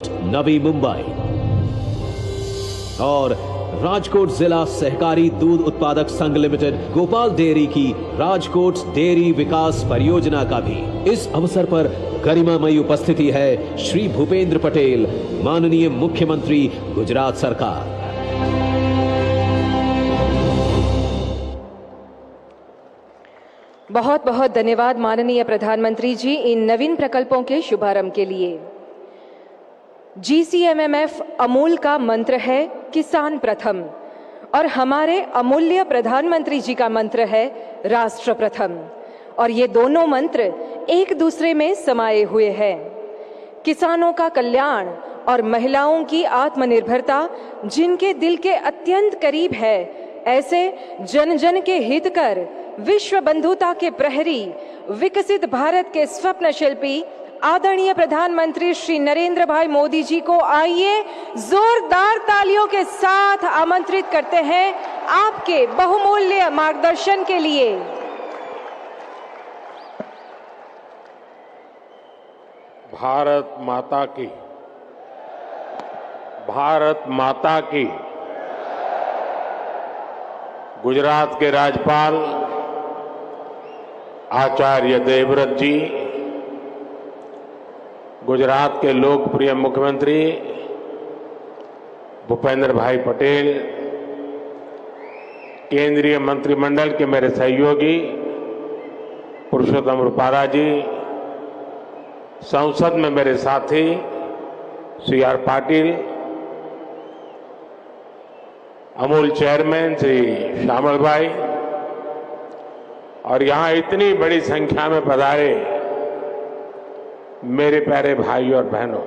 नवी मुंबई और राजकोट जिला सहकारी दूध उत्पादक संघ लिमिटेड गोपाल डेयरी की राजकोट डेयरी विकास परियोजना का भी इस अवसर पर गरिमामयी उपस्थिति है श्री भूपेंद्र पटेल, माननीय मुख्यमंत्री गुजरात सरकार। बहुत बहुत धन्यवाद माननीय प्रधानमंत्री जी इन नवीन प्रकल्पों के शुभारंभ के लिए। GCMMF अमूल का मंत्र है किसान प्रथम और हमारे अमूल्य प्रधानमंत्री जी का मंत्र है राष्ट्र प्रथम, और ये दोनों मंत्र एक दूसरे में समाये हुए हैं। किसानों का कल्याण और महिलाओं की आत्मनिर्भरता जिनके दिल के अत्यंत करीब है, ऐसे जन जन के हित कर विश्व बंधुता के प्रहरी, विकसित भारत के स्वप्न शिल्पी आदरणीय प्रधानमंत्री श्री नरेंद्र भाई मोदी जी को आइए जोरदार तालियों के साथ आमंत्रित करते हैं आपके बहुमूल्य मार्गदर्शन के लिए। भारत माता की गुजरात के राज्यपाल आचार्य देवव्रत जी, गुजरात के लोकप्रिय मुख्यमंत्री भूपेंद्र भाई पटेल, केंद्रीय मंत्रिमंडल के मेरे सहयोगी पुरुषोत्तम रूपाला जी, संसद में मेरे साथी CR पाटिल, अमूल चेयरमैन श्री श्यामल भाई और यहां इतनी बड़ी संख्या में पधारे मेरे प्यारे भाई और बहनों,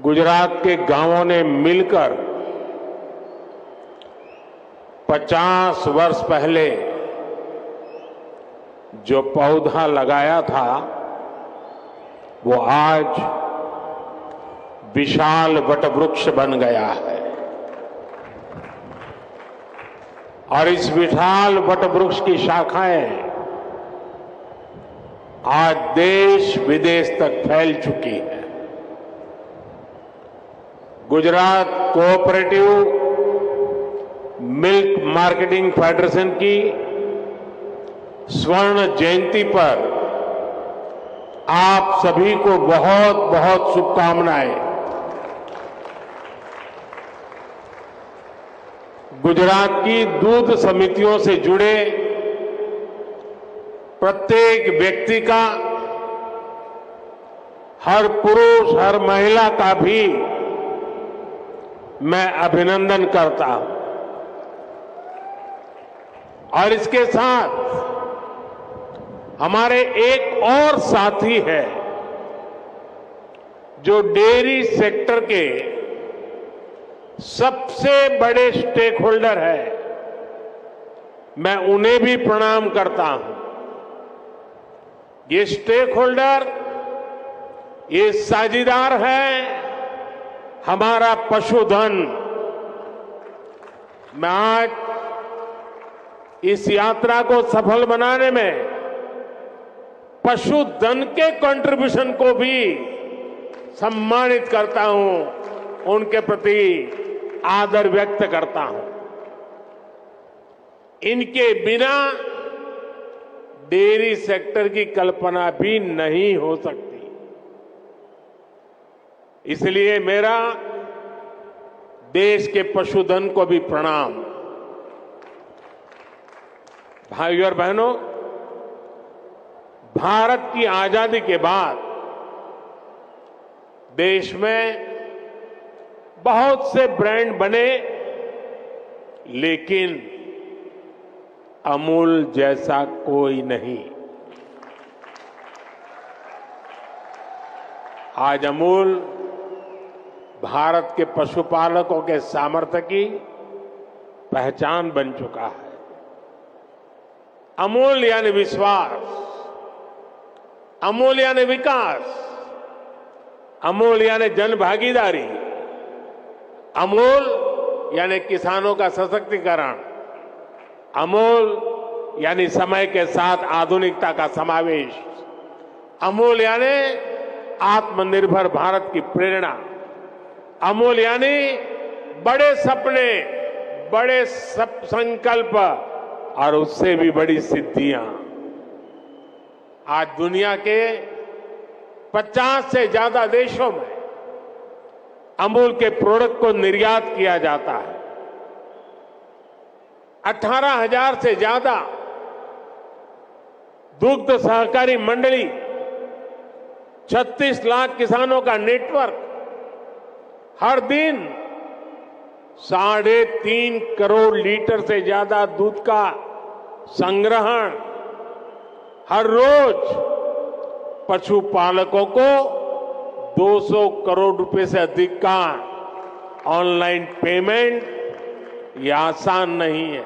गुजरात के गांवों ने मिलकर 50 वर्ष पहले जो पौधा लगाया था वो आज विशाल वटवृक्ष बन गया है और इस विशाल वटवृक्ष की शाखाएं आज देश विदेश तक फैल चुकी है। Gujarat cooperative milk marketing federation की स्वर्ण जयंती पर आप सभी को बहुत बहुत शुभकामनाएं। गुजरात की दूध समितियों से जुड़े प्रत्येक व्यक्ति का, हर पुरुष हर महिला का भी मैं अभिनंदन करता हूं। और इसके साथ हमारे एक और साथी है जो डेयरी सेक्टर के सबसे बड़े स्टेक होल्डर है, मैं उन्हें भी प्रणाम करता हूं। ये स्टेक होल्डर, ये साझीदार है हमारा पशुधन। मैं आज इस यात्रा को सफल बनाने में पशुधन के कंट्रीब्यूशन को भी सम्मानित करता हूं, उनके प्रति आदर व्यक्त करता हूं। इनके बिना डेयरी सेक्टर की कल्पना भी नहीं हो सकती। इसलिए मेरा देश के पशुधन को भी प्रणाम। भाइयों और बहनों, भारत की आजादी के बाद देश में बहुत से ब्रांड बने, लेकिन अमूल जैसा कोई नहीं। आज अमूल भारत के पशुपालकों के सामर्थ्य की पहचान बन चुका है। अमूल यानी विश्वास, अमूल यानी विकास, अमूल यानी जन भागीदारी, अमूल यानी किसानों का सशक्तिकरण, अमूल यानी समय के साथ आधुनिकता का समावेश, अमूल यानी आत्मनिर्भर भारत की प्रेरणा। अमूल यानी बड़े सपने, बड़े संकल्प और उससे भी बड़ी सिद्धियां। आज दुनिया के 50 से ज्यादा देशों में अमूल के प्रोडक्ट को निर्यात किया जाता है। 18,000 से ज्यादा दुग्ध सहकारी मंडली, 36 लाख किसानों का नेटवर्क, हर दिन 3.5 करोड़ लीटर से ज्यादा दूध का संग्रहण, हर रोज पशुपालकों को 200 करोड़ रुपए से अधिक का ऑनलाइन पेमेंट, ये आसान नहीं है।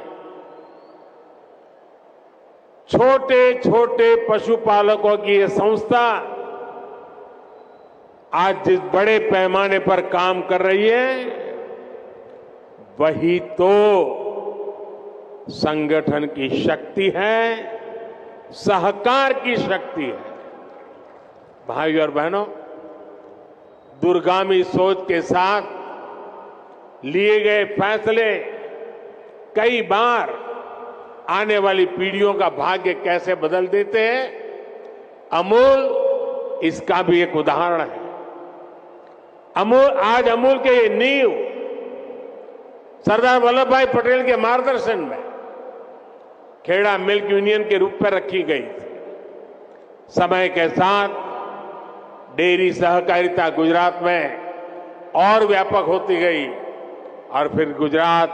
छोटे छोटे पशुपालकों की ये संस्था आज जिस बड़े पैमाने पर काम कर रही है, वही तो संगठन की शक्ति है, सहकार की शक्ति है। भाई और बहनों, दूरगामी सोच के साथ लिए गए फैसले कई बार आने वाली पीढ़ियों का भाग्य कैसे बदल देते हैं, अमूल इसका भी एक उदाहरण है। आज अमूल के ये नींव सरदार वल्लभ भाई पटेल के मार्गदर्शन में खेड़ा मिल्क यूनियन के रूप में रखी गई थी। समय के साथ डेयरी सहकारिता गुजरात में और व्यापक होती गई और फिर गुजरात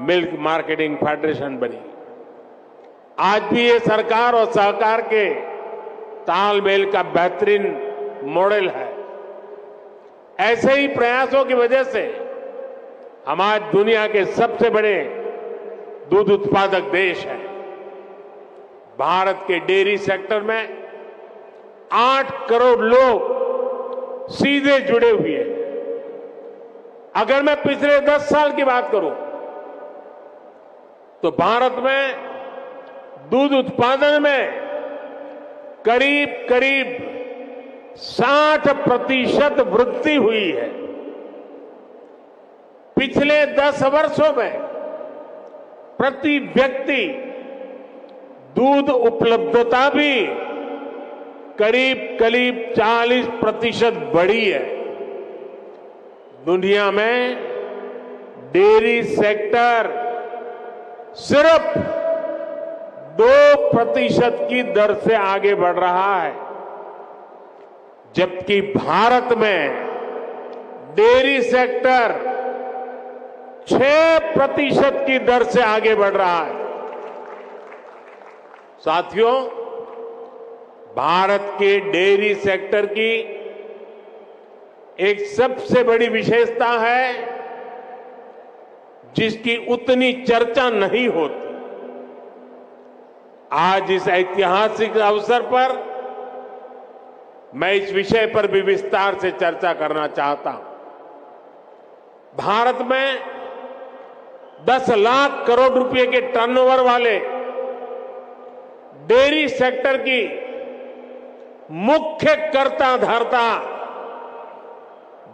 मिल्क मार्केटिंग फेडरेशन बनी। आज भी ये सरकार और सहकार के तालमेल का बेहतरीन मॉडल है। ऐसे ही प्रयासों की वजह से हम आज दुनिया के सबसे बड़े दूध उत्पादक देश हैं। भारत के डेयरी सेक्टर में 8 करोड़ लोग सीधे जुड़े हुए हैं। अगर मैं पिछले 10 साल की बात करूं तो भारत में दूध उत्पादन में करीब करीब 60% वृद्धि हुई है। पिछले 10 वर्षों में प्रति व्यक्ति दूध उपलब्धता भी करीब करीब 40% बढ़ी है। दुनिया में डेयरी सेक्टर सिर्फ 2% की दर से आगे बढ़ रहा है, जबकि भारत में डेयरी सेक्टर 6% की दर से आगे बढ़ रहा है। साथियों, भारत के डेयरी सेक्टर की एक सबसे बड़ी विशेषता है जिसकी उतनी चर्चा नहीं होती। आज इस ऐतिहासिक अवसर पर मैं इस विषय पर भी विस्तार से चर्चा करना चाहता हूं। भारत में 10 लाख करोड़ रुपए के टर्नओवर वाले डेयरी सेक्टर की मुख्य कर्ता धर्ता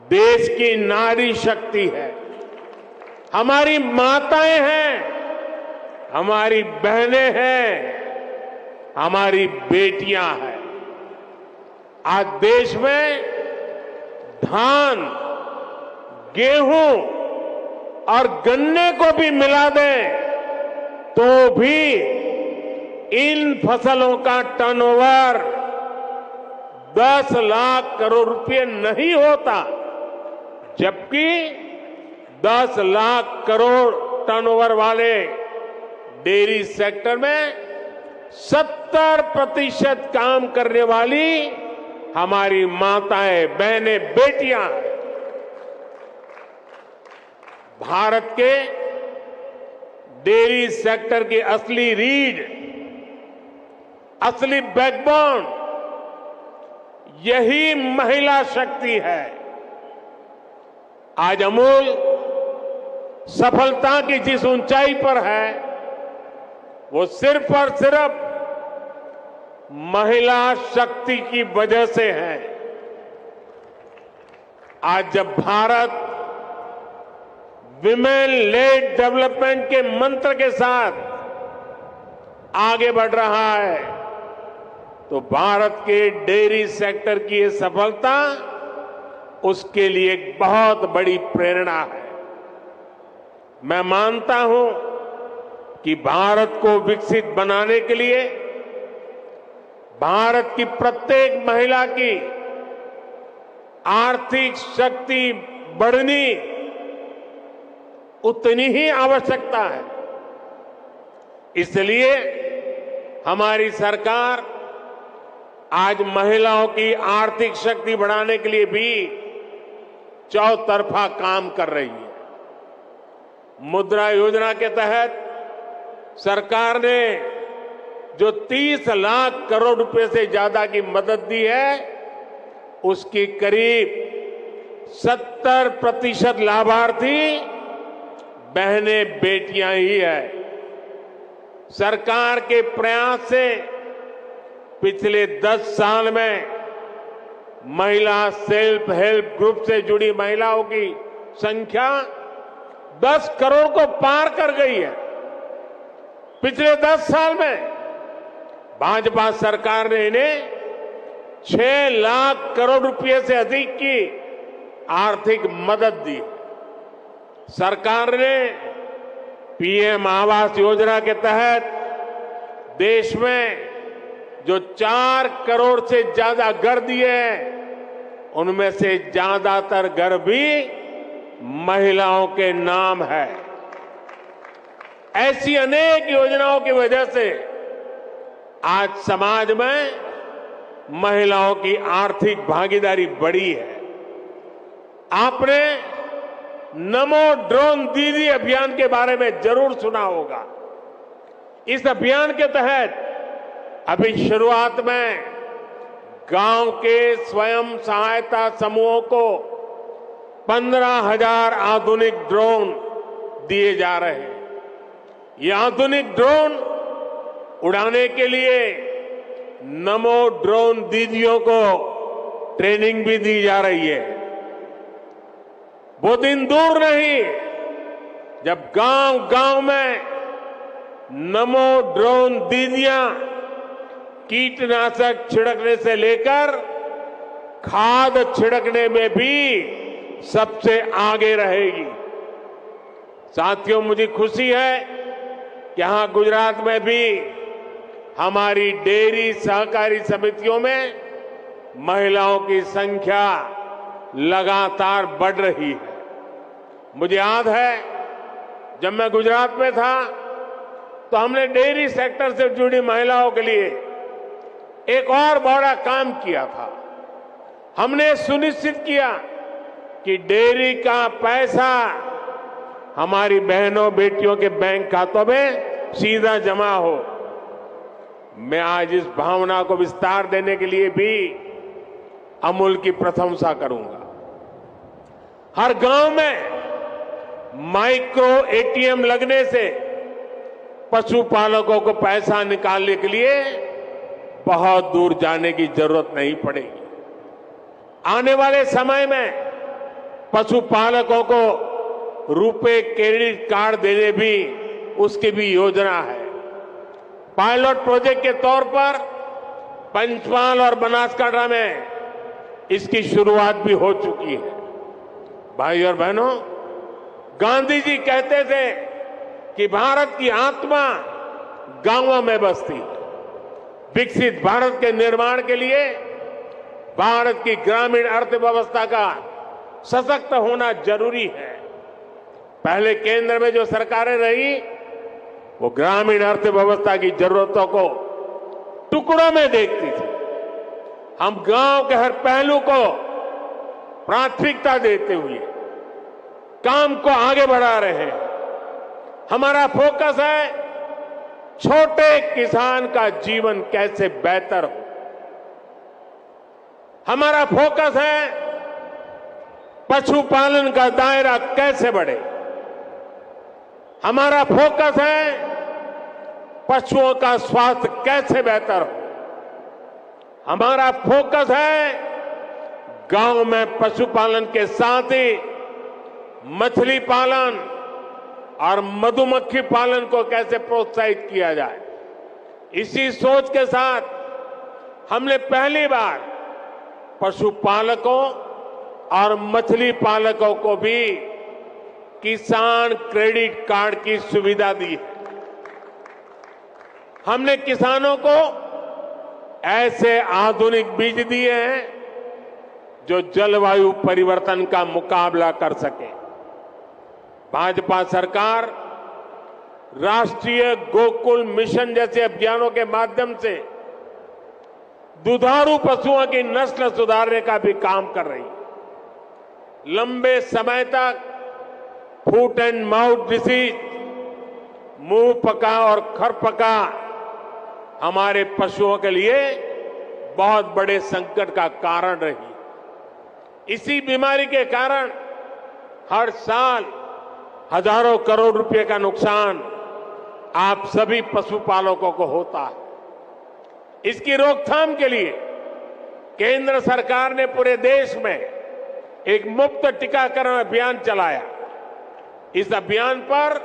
देश की नारी शक्ति है, हमारी माताएं हैं, हमारी बहनें हैं, हमारी बेटियां हैं। आज देश में धान, गेहूं और गन्ने को भी मिला दें तो भी इन फसलों का टर्नओवर 10 लाख करोड़ रुपए नहीं होता, जबकि 10 लाख करोड़ टर्नओवर वाले डेयरी सेक्टर में 70% काम करने वाली हमारी माताएं, बहनें, बेटियां हैं। भारत के डेयरी सेक्टर की असली रीढ़, असली बैकबोन यही महिला शक्ति है। आज अमूल सफलता की जिस ऊंचाई पर है, वो सिर्फ और सिर्फ महिला शक्ति की वजह से है। आज जब भारत विमेन लेड डेवलपमेंट के मंत्र के साथ आगे बढ़ रहा है, तो भारत के डेयरी सेक्टर की ये सफलता उसके लिए एक बहुत बड़ी प्रेरणा है। मैं मानता हूं कि भारत को विकसित बनाने के लिए भारत की प्रत्येक महिला की आर्थिक शक्ति बढ़नी उतनी ही आवश्यकता है। इसलिए हमारी सरकार आज महिलाओं की आर्थिक शक्ति बढ़ाने के लिए भी चौतरफा काम कर रही है। मुद्रा योजना के तहत सरकार ने जो 30 लाख करोड़ रुपए से ज्यादा की मदद दी है, उसकी करीब 70% लाभार्थी बहनें बेटियां ही है। सरकार के प्रयास से पिछले 10 साल में महिला सेल्फ हेल्प ग्रुप से जुड़ी महिलाओं की संख्या 10 करोड़ को पार कर गई है। पिछले 10 साल में भाजपा सरकार ने इन्हें 6 लाख करोड़ रुपए से अधिक की आर्थिक मदद दी। सरकार ने पीएम आवास योजना के तहत देश में जो 4 करोड़ से ज्यादा घर दिए हैं, उनमें से ज्यादातर घर भी महिलाओं के नाम है। ऐसी अनेक योजनाओं की वजह से आज समाज में महिलाओं की आर्थिक भागीदारी बढ़ी है। आपने नमो ड्रोन दीदी अभियान के बारे में जरूर सुना होगा। इस अभियान के तहत अभी शुरुआत में गांव के स्वयं सहायता समूहों को 15,000 आधुनिक ड्रोन दिए जा रहे हैं। ये आधुनिक ड्रोन उड़ाने के लिए नमो ड्रोन दीदियों को ट्रेनिंग भी दी जा रही है। वो दिन दूर नहीं जब गांव-गांव में नमो ड्रोन दीदियां कीटनाशक छिड़कने से लेकर खाद छिड़कने में भी सबसे आगे रहेगी। साथियों, मुझे खुशी है कि यहां गुजरात में भी हमारी डेयरी सहकारी समितियों में महिलाओं की संख्या लगातार बढ़ रही है। मुझे याद है जब मैं गुजरात में था तो हमने डेयरी सेक्टर से जुड़ी महिलाओं के लिए एक और बड़ा काम किया था। हमने सुनिश्चित किया कि डेयरी का पैसा हमारी बहनों बेटियों के बैंक खातों में सीधा जमा हो। मैं आज इस भावना को विस्तार देने के लिए भी अमूल की प्रशंसा करूंगा। हर गांव में माइक्रो एटीएम लगने से पशुपालकों को पैसा निकालने के लिए बहुत दूर जाने की जरूरत नहीं पड़ेगी। आने वाले समय में पशुपालकों को रुपे क्रेडिट कार्ड देने भी उसकी भी योजना है। पायलट प्रोजेक्ट के तौर पर पंचमहाल और बनासकांठा में इसकी शुरुआत भी हो चुकी है। भाई और बहनों, गांधी जी कहते थे कि भारत की आत्मा गांवों में बसती है। विकसित भारत के निर्माण के लिए भारत की ग्रामीण अर्थव्यवस्था का सशक्त होना जरूरी है। पहले केंद्र में जो सरकारें रही वो ग्रामीण अर्थव्यवस्था की जरूरतों को टुकड़ों में देखती थी। हम गांव के हर पहलू को प्राथमिकता देते हुए काम को आगे बढ़ा रहे हैं। हमारा फोकस है छोटे किसान का जीवन कैसे बेहतर हो। हमारा फोकस है पशुपालन का दायरा कैसे बढ़े। हमारा फोकस है पशुओं का स्वास्थ्य कैसे बेहतर हो। हमारा फोकस है गांव में पशुपालन के साथ ही मछली पालन और मधुमक्खी पालन को कैसे प्रोत्साहित किया जाए। इसी सोच के साथ हमने पहली बार पशुपालकों और मछली पालकों को भी किसान क्रेडिट कार्ड की सुविधा दी है। हमने किसानों को ऐसे आधुनिक बीज दिए हैं जो जलवायु परिवर्तन का मुकाबला कर सके। भाजपा सरकार राष्ट्रीय गोकुल मिशन जैसे अभियानों के माध्यम से दुधारू पशुओं की नस्ल सुधारने का भी काम कर रही है। लंबे समय तक फुट एंड माउथ डिसीज, मुंह पका और खर पका हमारे पशुओं के लिए बहुत बड़े संकट का कारण रही। इसी बीमारी के कारण हर साल हजारों करोड़ रुपए का नुकसान आप सभी पशुपालकों को होता है। इसकी रोकथाम के लिए केंद्र सरकार ने पूरे देश में एक मुफ्त टीकाकरण अभियान चलाया। इस अभियान पर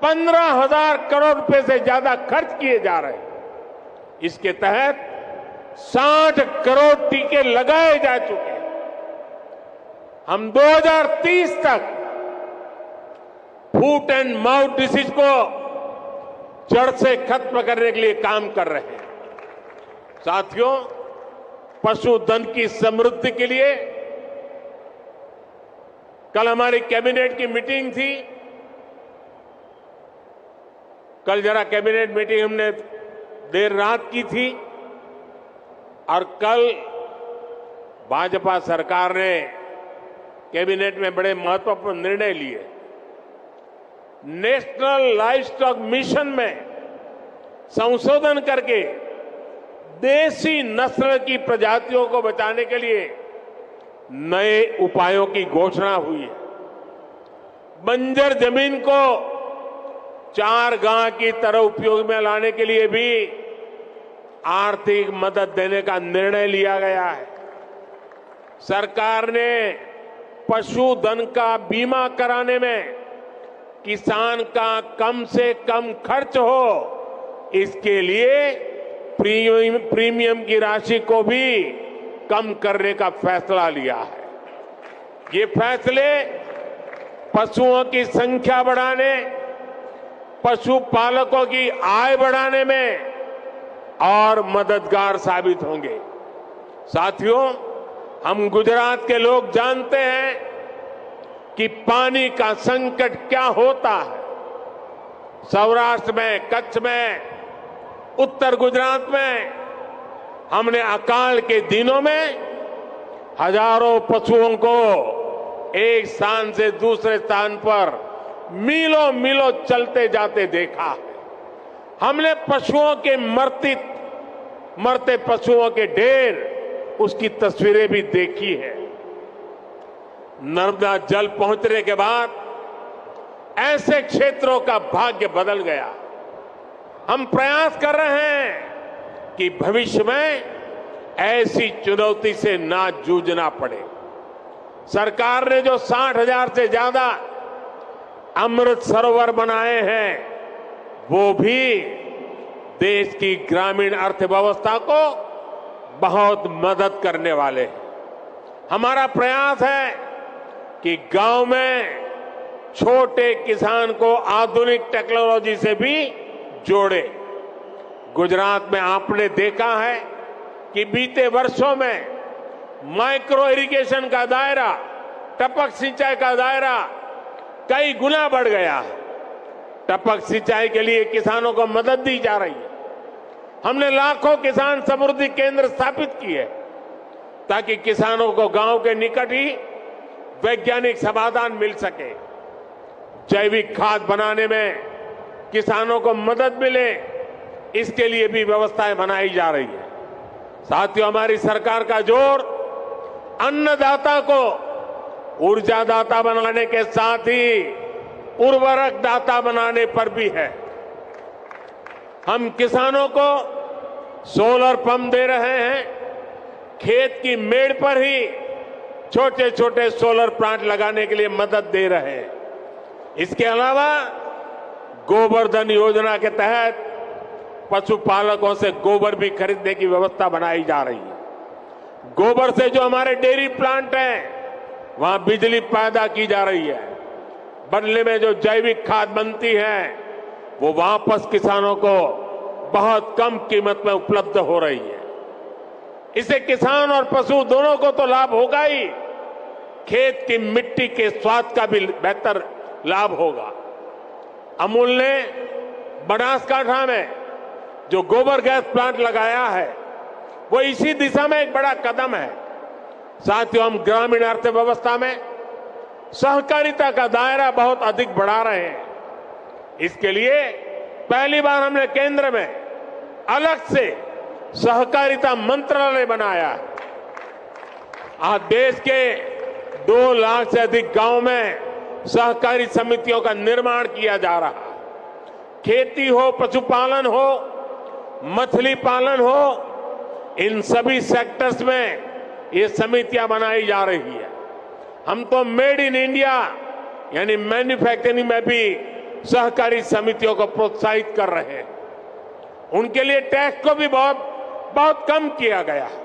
15,000 करोड़ रुपए से ज्यादा खर्च किए जा रहे हैं। इसके तहत 60 करोड़ टीके लगाए जा चुके हैं। हम 2030 तक फुट एंड माउथ डिसीज को जड़ से खत्म करने के लिए काम कर रहे हैं। साथियों, पशुधन की समृद्धि के लिए कल हमारी कैबिनेट की मीटिंग थी। कल जरा कैबिनेट मीटिंग हमने देर रात की थी और कल भाजपा सरकार ने कैबिनेट में बड़े महत्वपूर्ण निर्णय लिए। नेशनल लाइवस्टॉक मिशन में संशोधन करके देसी नस्ल की प्रजातियों को बचाने के लिए नए उपायों की घोषणा हुई है। बंजर जमीन को चारगांव की तरह उपयोग में लाने के लिए भी आर्थिक मदद देने का निर्णय लिया गया है। सरकार ने पशुधन का बीमा कराने में किसान का कम से कम खर्च हो, इसके लिए प्रीमियम की राशि को भी कम करने का फैसला लिया है। ये फैसले पशुओं की संख्या बढ़ाने, पशुपालकों की आय बढ़ाने में और मददगार साबित होंगे। साथियों, हम गुजरात के लोग जानते हैं कि पानी का संकट क्या होता है। सौराष्ट्र में, कच्छ में, उत्तर गुजरात में हमने अकाल के दिनों में हजारों पशुओं को एक स्थान से दूसरे स्थान पर मीलों मीलों चलते जाते देखा है। हमने पशुओं के मरते पशुओं के ढेर, उसकी तस्वीरें भी देखी है। नर्मदा जल पहुंचने के बाद ऐसे क्षेत्रों का भाग्य बदल गया। हम प्रयास कर रहे हैं कि भविष्य में ऐसी चुनौती से ना जूझना पड़े। सरकार ने जो 60,000 से ज्यादा अमृत सरोवर बनाए हैं, वो भी देश की ग्रामीण अर्थव्यवस्था को बहुत मदद करने वाले हैं। हमारा प्रयास है कि गांव में छोटे किसान को आधुनिक टेक्नोलॉजी से भी जोड़े। गुजरात में आपने देखा है कि बीते वर्षों में माइक्रो इरिगेशन का दायरा, टपक सिंचाई का दायरा कई गुना बढ़ गया है। टपक सिंचाई के लिए किसानों को मदद दी जा रही है। हमने लाखों किसान समृद्धि केंद्र स्थापित किए ताकि किसानों को गांव के निकट ही वैज्ञानिक समाधान मिल सके। जैविक खाद बनाने में किसानों को मदद मिले, इसके लिए भी व्यवस्थाएं बनाई जा रही है। साथियों, हमारी सरकार का जोर अन्नदाता को ऊर्जादाता बनाने के साथ ही उर्वरक दाता बनाने पर भी है। हम किसानों को सोलर पंप दे रहे हैं, खेत की मेड़ पर ही छोटे छोटे सोलर प्लांट लगाने के लिए मदद दे रहे हैं। इसके अलावा गोवर्धन योजना के तहत पशुपालकों से गोबर भी खरीदने की व्यवस्था बनाई जा रही है। गोबर से जो हमारे डेयरी प्लांट हैं, वहां बिजली पैदा की जा रही है। बदले में जो जैविक खाद बनती है वो वापस किसानों को बहुत कम कीमत में उपलब्ध हो रही है। इससे किसान और पशु दोनों को तो लाभ होगा ही, खेत की मिट्टी के स्वाद का भी बेहतर लाभ होगा। अमूल ने बनासकांठा में जो गोबर गैस प्लांट लगाया है वो इसी दिशा में एक बड़ा कदम है। साथियों, हम ग्रामीण अर्थव्यवस्था में सहकारिता का दायरा बहुत अधिक बढ़ा रहे हैं। इसके लिए पहली बार हमने केंद्र में अलग से सहकारिता मंत्रालय बनाया है। आज देश के 2 लाख से अधिक गांव में सहकारी समितियों का निर्माण किया जा रहा है। खेती हो, पशुपालन हो, मछली पालन हो, इन सभी सेक्टर्स में ये समितियां बनाई जा रही है। हम तो मेड इन इंडिया यानी मैन्युफैक्चरिंग में भी सहकारी समितियों को प्रोत्साहित कर रहे हैं। उनके लिए टैक्स को भी बहुत कम किया गया है।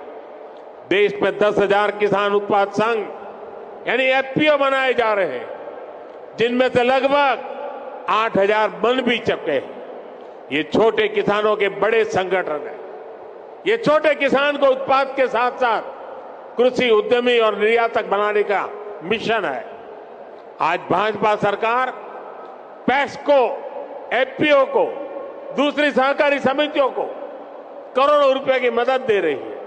देश में 10,000 किसान उत्पाद संघ यानी एफपीओ बनाए जा रहे हैं, जिनमें से लगभग 8,000 बन भी चुके हैं। ये छोटे किसानों के बड़े संगठन हैं। ये छोटे किसान को उत्पाद के साथ साथ कृषि उद्यमी और निर्यातक बनाने का मिशन है। आज भाजपा सरकार पैक्स को, एफपीओ को, दूसरी सहकारी समितियों को करोड़ों रुपए की मदद दे रही है।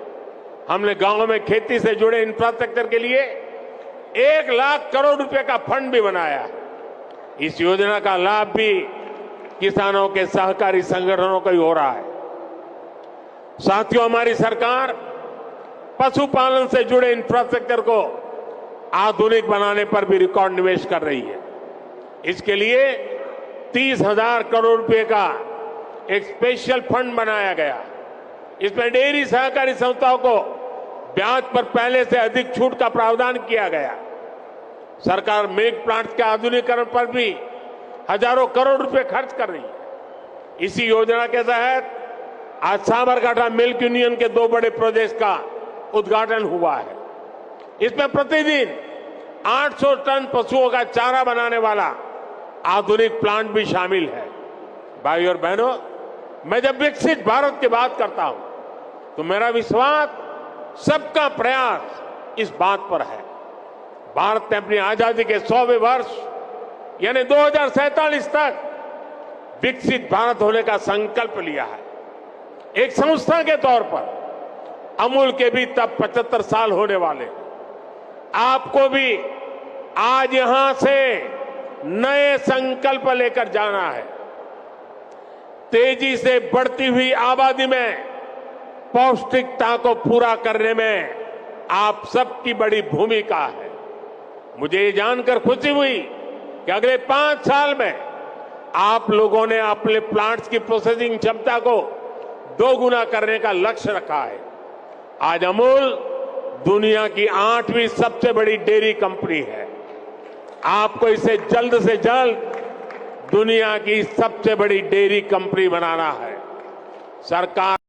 हमने गांव में खेती से जुड़े इंफ्रास्ट्रक्चर के लिए 1 लाख करोड़ रुपए का फंड भी बनाया है। इस योजना का लाभ भी किसानों के सहकारी संगठनों को ही हो रहा है। साथियों, हमारी सरकार पशुपालन से जुड़े इंफ्रास्ट्रक्चर को आधुनिक बनाने पर भी रिकॉर्ड निवेश कर रही है। इसके लिए 30,000 करोड़ रुपए का एक स्पेशल फंड बनाया गया। इसमें डेयरी सहकारी संस्थाओं को ब्याज पर पहले से अधिक छूट का प्रावधान किया गया। सरकार मिल्क प्लांट के आधुनिकीकरण पर भी हजारों करोड़ रुपए खर्च कर रही है। इसी योजना के तहत आज साबरकांठा मिल्क यूनियन के 2 बड़े प्रोजेक्ट का उद्घाटन हुआ है। इसमें प्रतिदिन 800 टन पशुओं का चारा बनाने वाला आधुनिक प्लांट भी शामिल है। भाइयों और बहनों, मैं जब विकसित भारत की बात करता हूं तो मेरा विश्वास, सबका प्रयास इस बात पर है। भारत ने अपनी आजादी के 100वें वर्ष यानी 2047 तक विकसित भारत होने का संकल्प लिया है। एक संस्था के तौर पर अमूल के भी तब 75 साल होने वाले। आपको भी आज यहां से नए संकल्प लेकर जाना है। तेजी से बढ़ती हुई आबादी में पौष्टिकता को पूरा करने में आप सबकी बड़ी भूमिका है। मुझे ये जानकर खुशी हुई कि अगले 5 साल में आप लोगों ने अपने प्लांट्स की प्रोसेसिंग क्षमता को 2 गुना करने का लक्ष्य रखा है। आज अमूल दुनिया की 8वीं सबसे बड़ी डेयरी कंपनी है। आपको इसे जल्द से जल्द दुनिया की सबसे बड़ी डेयरी कंपनी बनाना है। सरकार